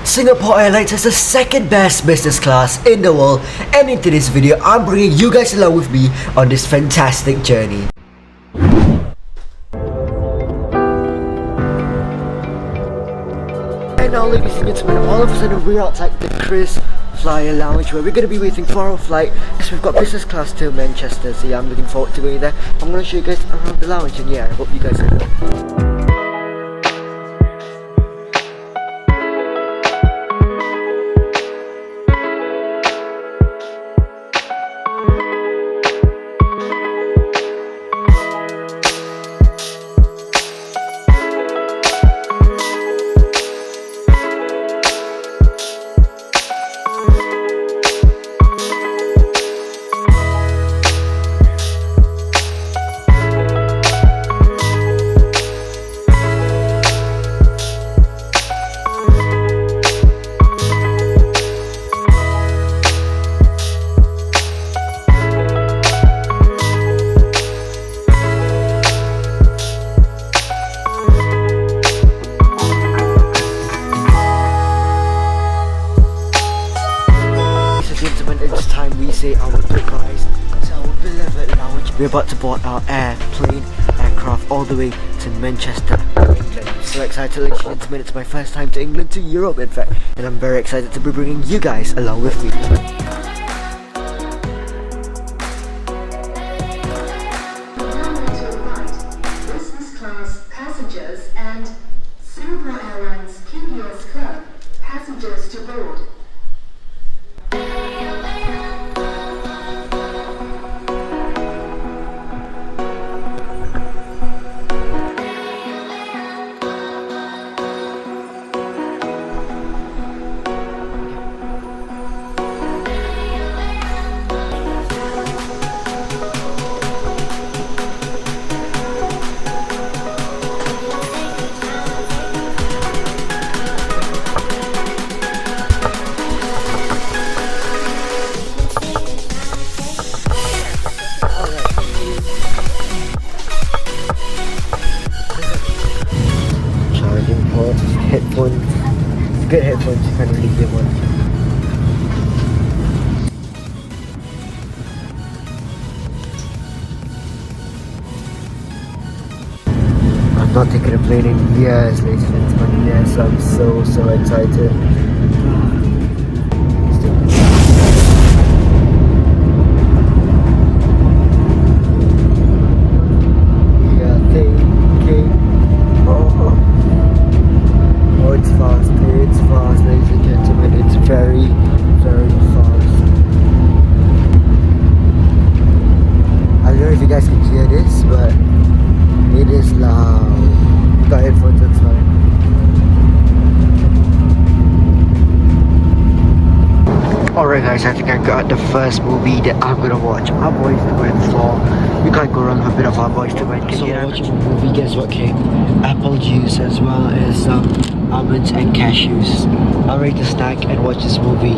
Singapore Airlines has the second best business class in the world, and in today's video I'm bringing you guys along with me on this fantastic journey. And now, ladies and gentlemen, all of a sudden we're outside the Chris Flyer Lounge where we're going to be waiting for our flight. Yes, we've got business class to Manchester, so yeah, I'm looking forward to going there. I'm going to show you guys around the lounge, and yeah, I hope you guys enjoy. It's time we say our goodbyes to our beloved lounge. We're about to board our aircraft all the way to Manchester, England. So excited, ladies and gentlemen. It's my first time to England, to Europe in fact, and I'm very excited to be bringing you guys along with me. Business class passengers and Singapore Airlines PBS Club passengers to board. Headphones, good headphones, you can't really give one. I've not taken a plane in years, ladies and gentlemen. Yes, I'm so excited. It's fast, ladies and gentlemen. It's very fast. I don't know if you guys can hear this, but it is loud. Got headphones inside. Alright guys, I think I got the first movie that I'm gonna watch. Our Boys to Men 4. You can't go wrong with a bit of Our Boys to Men. So we're watching a movie, guess what came? Apple juice as well as almonds and cashews. I'm ready to snack and watch this movie.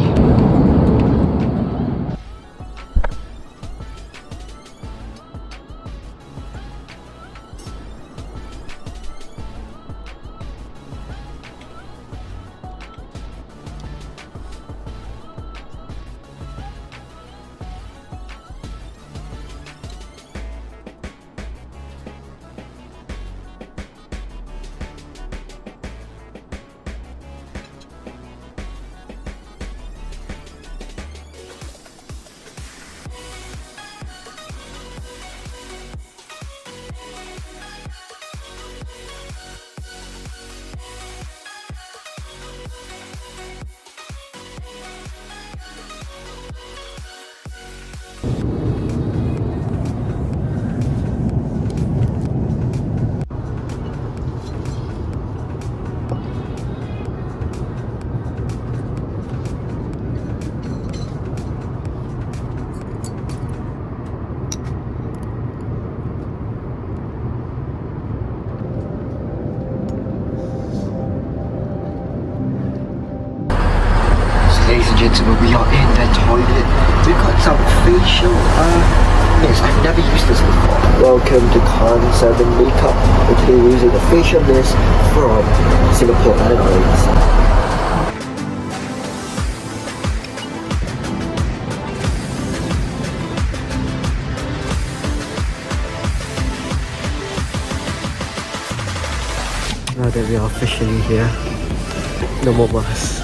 gentlemen, we are in the toilet. We got some facial mist. I've never used this before. Welcome to Con 7 Makeup. And today we're using the facial mist from Singapore Airlines. Now that we are officially here, no more masks.